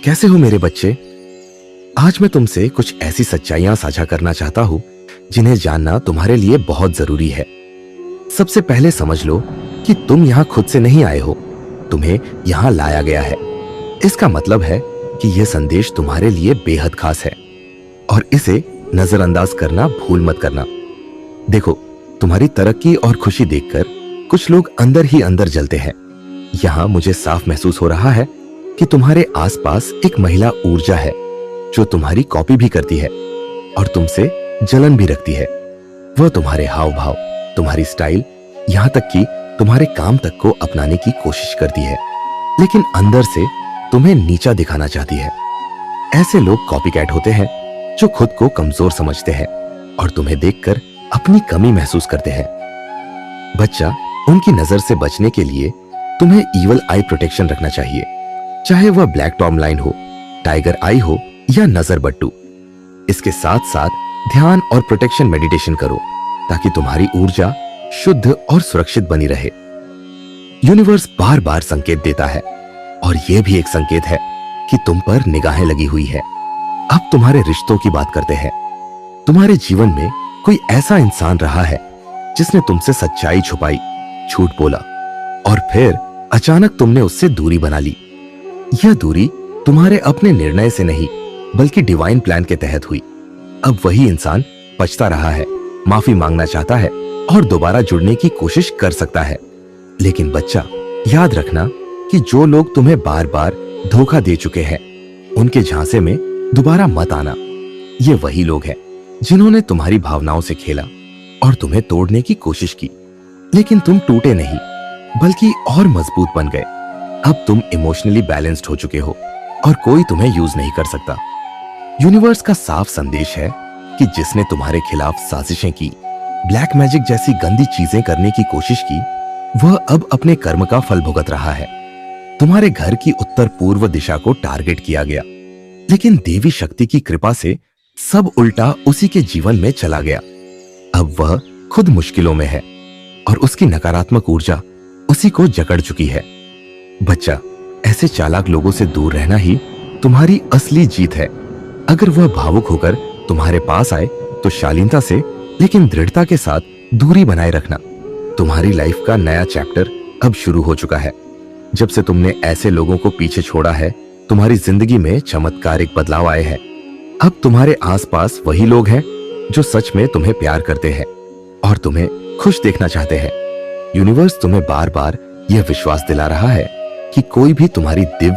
कैसे हो मेरे बच्चे? आज मैं तुमसे कुछ ऐसी सच्चाइयां साझा करना चाहता हूं जिन्हें जानना तुम्हारे लिए बहुत जरूरी है। सबसे पहले समझ लो कि तुम यहां खुद से नहीं आए हो, तुम्हें यहां लाया गया है। इसका मतलब है कि यह संदेश तुम्हारे लिए बेहद खास है और इसे नजरअंदाज करना भूल मत करना। देखो, तुम्हारी तरक्की और खुशी देखकर कुछ लोग अंदर ही अंदर जलते हैं। यहां मुझे साफ महसूस हो रहा है कि तुम्हारे आसपास एक महिला ऊर्जा है जो तुम्हारी कॉपी भी करती है और तुमसे जलन भी रखती है। वह तुम्हारे हाव भाव, तुम्हारी स्टाइल, यहां तक कि तुम्हारे काम तक को अपनाने की कोशिश करती है, लेकिन अंदर से तुम्हें नीचा दिखाना चाहती है। ऐसे लोग कॉपीकैट होते हैं जो खुद को कमजोर समझते हैं और तुम्हें देखकर अपनी कमी महसूस करते हैं। बच्चा, उनकी नजर से बचने के लिए तुम्हें ईवल आई प्रोटेक्शन रखना चाहिए, चाहे वह ब्लैक टॉम लाइन हो, टाइगर आई हो या नजर बट्टू। इसके साथ साथ ध्यान और प्रोटेक्शन मेडिटेशन करो ताकि तुम्हारी ऊर्जा शुद्ध और सुरक्षित बनी रहे। यूनिवर्स बार बार संकेत देता है और यह भी एक संकेत है कि तुम पर निगाहें लगी हुई है। अब तुम्हारे रिश्तों की बात करते हैं। तुम्हारे जीवन में कोई ऐसा इंसान रहा है जिसने तुमसे सच्चाई छुपाई, झूठ बोला और फिर अचानक तुमने उससे दूरी बना ली। यह दूरी तुम्हारे अपने निर्णय से नहीं बल्कि डिवाइन प्लान के तहत हुई। अब वही इंसान पछता रहा है, माफी मांगना चाहता है और दोबारा जुड़ने की कोशिश कर सकता है। लेकिन बच्चा, याद रखना कि जो लोग तुम्हें बार बार धोखा दे चुके हैं, उनके झांसे में दोबारा मत आना। ये वही लोग हैं जिन्होंने तुम्हारी भावनाओं से खेला और तुम्हें तोड़ने की कोशिश की, लेकिन तुम टूटे नहीं बल्कि और मजबूत बन गए। अब तुम इमोशनली बैलेंस्ड हो चुके हो और कोई तुम्हें यूज नहीं कर सकता। यूनिवर्स का साफ संदेश है कि जिसने तुम्हारे खिलाफ साजिशें की, ब्लैक मैजिक जैसी गंदी चीजें करने की कोशिश की, वह अब अपने कर्म का फल भुगत रहा है। तुम्हारे घर की उत्तर पूर्व दिशा को टारगेट किया गया, लेकिन देवी शक्ति की कृपा से सब उल्टा उसी के जीवन में चला गया। अब वह खुद मुश्किलों में है और उसकी नकारात्मक ऊर्जा उसी को जकड़ चुकी है। बच्चा, ऐसे चालाक लोगों से दूर रहना ही तुम्हारी असली जीत है। अगर वह भावुक होकर तुम्हारे पास आए तो शालीनता से लेकिन दृढ़ता के साथ दूरी बनाए रखना। तुम्हारी लाइफ का नया चैप्टर अब शुरू हो चुका है। जब से तुमने ऐसे लोगों को पीछे छोड़ा है, तुम्हारी जिंदगी में चमत्कारिक बदलाव आए हैं। अब तुम्हारे आसपास वही लोग हैं जो सच में तुम्हें प्यार करते हैं और तुम्हें खुश देखना चाहते हैं। यूनिवर्स तुम्हें बार बार यह विश्वास दिला रहा है कि कोई भी तुम्हारी दिव्य